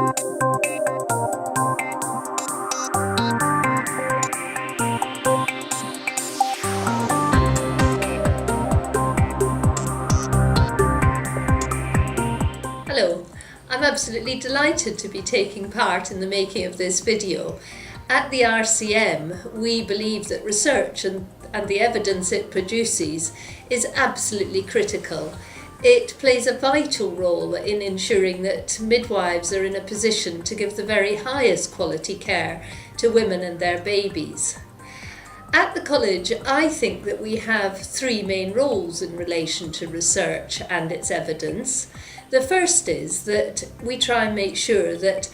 Hello, I'm absolutely delighted to be taking part in the making of this video. At the RCM, we believe that research and the evidence it produces is absolutely critical. It plays a vital role in ensuring that midwives are in a position to give the very highest quality care to women and their babies. At the college, I think that we have three main roles in relation to research and its evidence. The first is that we try and make sure that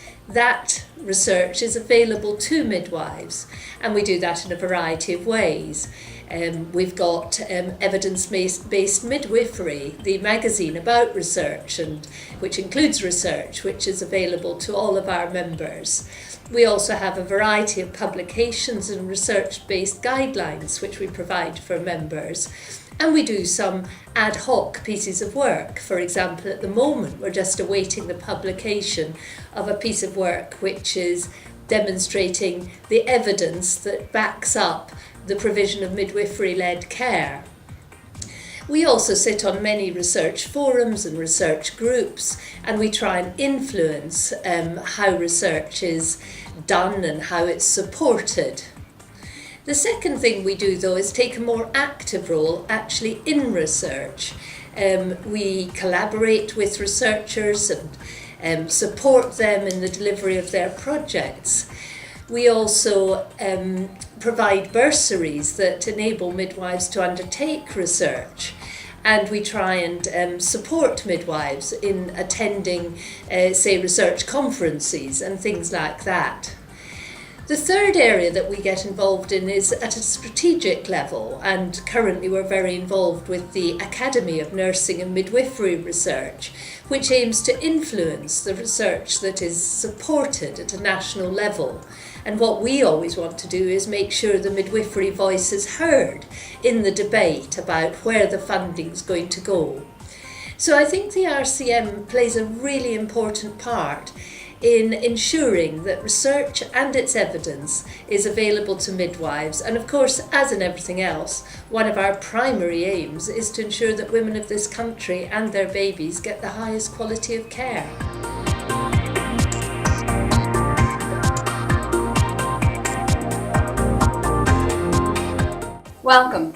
research is available to midwives, and we do that in a variety of ways. We've got Evidence-Based Midwifery, the magazine about research, and which includes research, which is available to all of our members. We also have a variety of publications and research-based guidelines which we provide for members. And we do some ad hoc pieces of work. For example, at the moment, we're just awaiting the publication of a piece of work which is demonstrating the evidence that backs up the provision of midwifery-led care. We also sit on many research forums and research groups, and we try and influence how research is done and how it's supported. The second thing we do, though, is take a more active role actually in research. We collaborate with researchers and support them in the delivery of their projects. We also provide bursaries that enable midwives to undertake research, and we try and support midwives in attending, say, research conferences and things like that. The third area that we get involved in is at a strategic level, and currently we're very involved with the Academy of Nursing and Midwifery Research, which aims to influence the research that is supported at a national level. And what we always want to do is make sure the midwifery voice is heard in the debate about where the funding's going to go. So I think the RCM plays a really important part in ensuring that research and its evidence is available to midwives. And of course, as in everything else, one of our primary aims is to ensure that women of this country and their babies get the highest quality of care. Welcome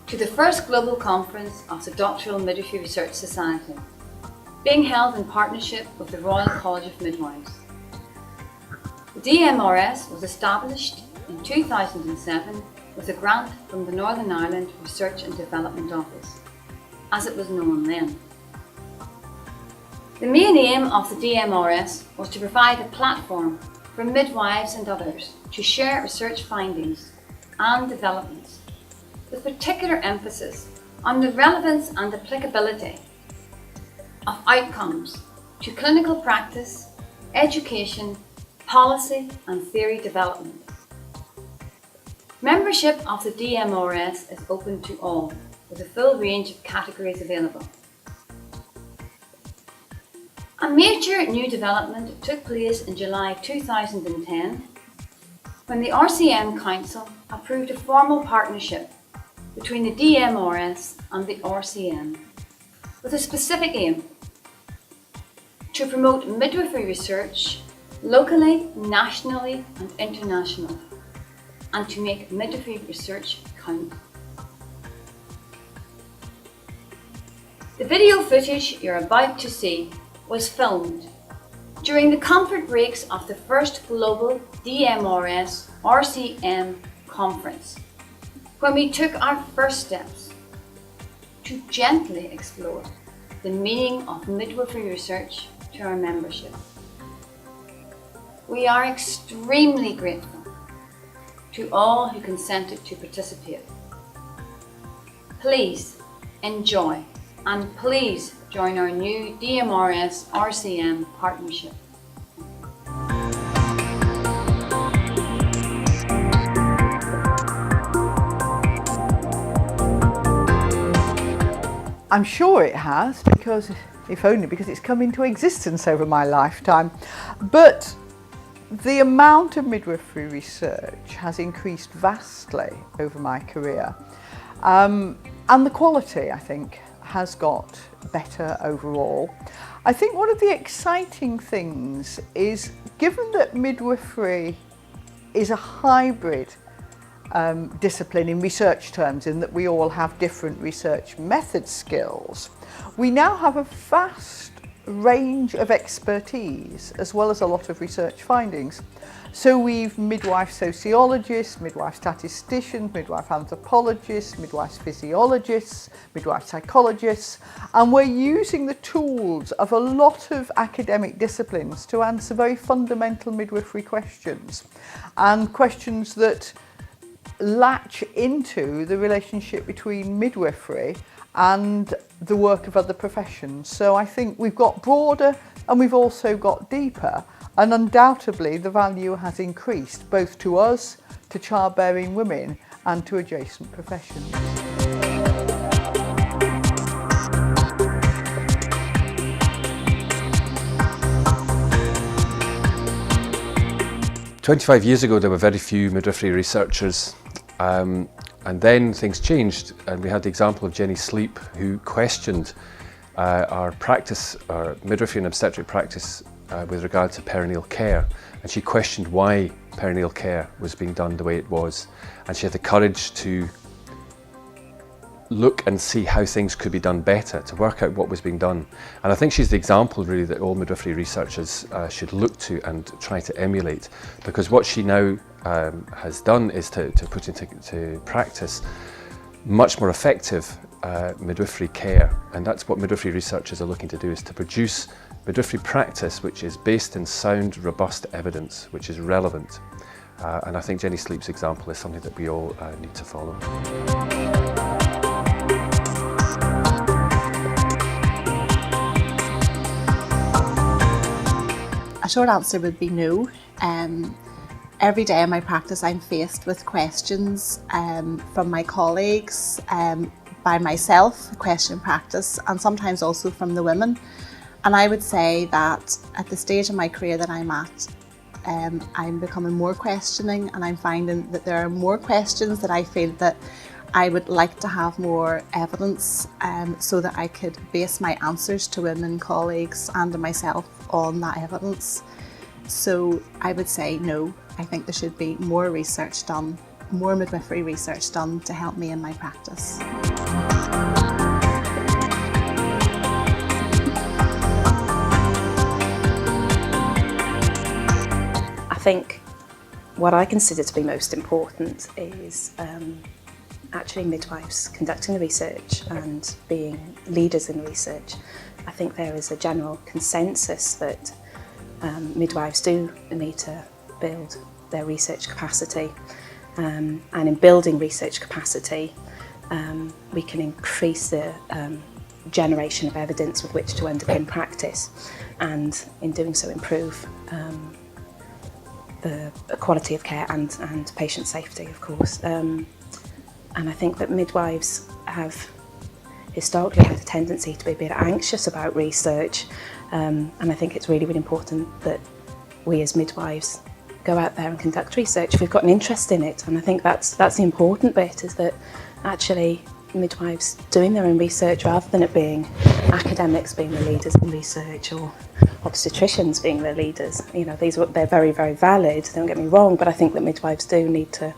to the first global conference of the Doctoral Midwifery Research Society, being held in partnership with the Royal College of Midwives. The DMRS was established in 2007 with a grant from the Northern Ireland Research and Development Office, as it was known then. The main aim of the DMRS was to provide a platform for midwives and others to share research findings and developments, with particular emphasis on the relevance and applicability of outcomes to clinical practice, education, policy and theory development. Membership of the DMRS is open to all, with a full range of categories available. A major new development took place in July 2010 when the RCM Council approved a formal partnership between the DMRS and the RCM with a specific aim to promote midwifery research locally, nationally and internationally, and to make midwifery research count. The video footage you're about to see was filmed during the comfort breaks of the first global DMRS RCM conference, when we took our first steps to gently explore the meaning of midwifery research to our membership. We are extremely grateful to all who consented to participate. Please enjoy and please join our new DMRS RCM partnership. I'm sure it has, because if only because it's come into existence over my lifetime. But the amount of midwifery research has increased vastly over my career, and the quality, I think, has got better overall. I think one of the exciting things is, given that midwifery is a hybrid discipline in research terms, in that we all have different research method skills, we now have a vast range of expertise as well as a lot of research findings. So we've midwife sociologists, midwife statisticians, midwife anthropologists, midwife physiologists, midwife psychologists, and we're using the tools of a lot of academic disciplines to answer very fundamental midwifery questions, and questions that latch into the relationship between midwifery and the work of other professions. So I think we've got broader and we've also got deeper, and undoubtedly the value has increased both to us, to childbearing women and to adjacent professions. "25 years ago there were very few midwifery researchers, and then things changed, and we had the example of Jenny Sleep, who questioned our practice, our midwifery and obstetric practice with regard to perineal care, and she questioned why perineal care was being done the way it was, and she had the courage to look and see how things could be done better, to work out what was being done. And I think she's the example really that all midwifery researchers should look to and try to emulate, because what she now has done is to put into practice much more effective midwifery care, and that's what midwifery researchers are looking to do, is to produce midwifery practice which is based in sound, robust evidence, which is relevant. And I think Jenny Sleep's example is something that we all need to follow. A short answer would be no. Every day in my practice I'm faced with questions from my colleagues, by myself, question practice, and sometimes also from the women. And I would say that at the stage in my career that I'm at, I'm becoming more questioning, and I'm finding that there are more questions that I feel that I would like to have more evidence, so that I could base my answers to women colleagues and to myself on that evidence. So I would say no. I think there should be more research done, more midwifery research done to help me in my practice. I think what I consider to be most important is actually midwives conducting the research and being leaders in research. I think there is a general consensus that midwives do need to build their research capacity, and in building research capacity we can increase the generation of evidence with which to underpin practice, and in doing so improve the quality of care and patient safety, of course. And I think that midwives have historically had a tendency to be a bit anxious about research, and I think it's really, really important that we as midwives go out there and conduct research if we've got an interest in it. And I think that's the important bit, is that actually midwives doing their own research, rather than it being academics being the leaders in research or obstetricians being the leaders. You know, they're very, very valid, don't get me wrong, but I think that midwives do need to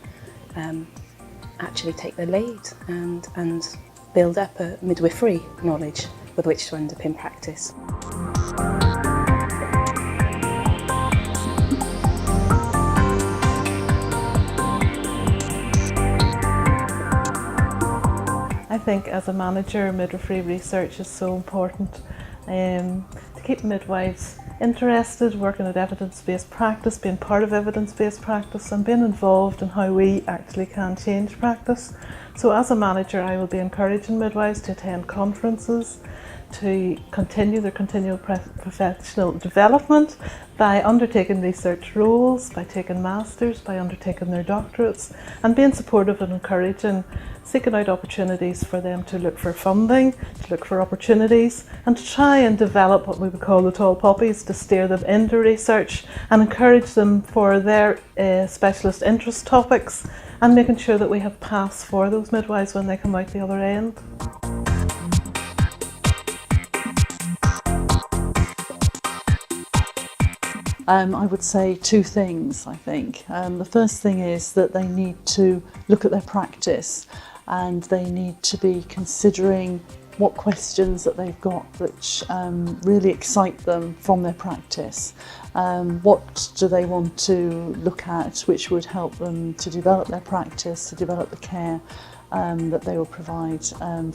actually take the lead and build up a midwifery knowledge with which to underpin practice. I think as a manager, midwifery research is so important to keep midwives interested, working at evidence-based practice, being part of evidence-based practice, and being involved in how we actually can change practice. So as a manager, I will be encouraging midwives to attend conferences, to continue their continual professional development by undertaking research roles, by taking masters, by undertaking their doctorates, and being supportive and encouraging, seeking out opportunities for them to look for funding, to look for opportunities, and to try and develop what we would call the tall poppies, to steer them into research and encourage them for their specialist interest topics, and making sure that we have paths for those midwives when they come out the other end. I would say two things, I think. The first thing is that they need to look at their practice, and they need to be considering what questions that they've got which really excite them from their practice. What do they want to look at which would help them to develop their practice, to develop the care that they will provide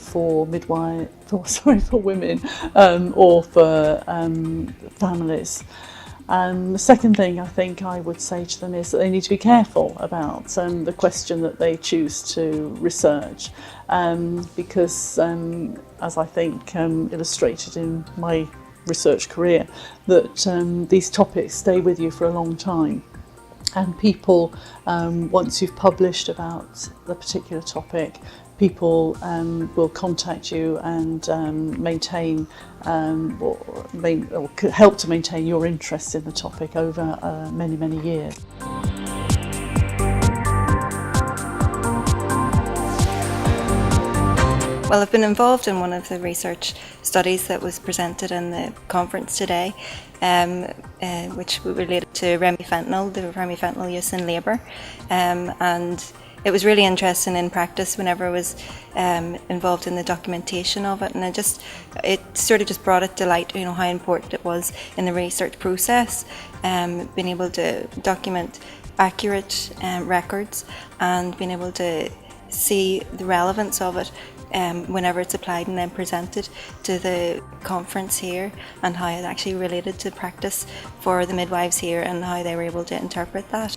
for women or for families. The second thing I think I would say to them is that they need to be careful about the question that they choose to research, because as I think illustrated in my research career, that these topics stay with you for a long time. And people, once you've published about the particular topic, people will contact you and maintain or help to maintain your interest in the topic over many, many years. Well, I've been involved in one of the research studies that was presented in the conference today, which related to remifentanil, the remifentanil use in labour, and it was really interesting in practice whenever I was involved in the documentation of it, and it sort of just brought it to light, how important it was in the research process, being able to document accurate records and being able to see the relevance of it whenever it's applied and then presented to the conference here, and how it actually related to practice for the midwives here and how they were able to interpret that.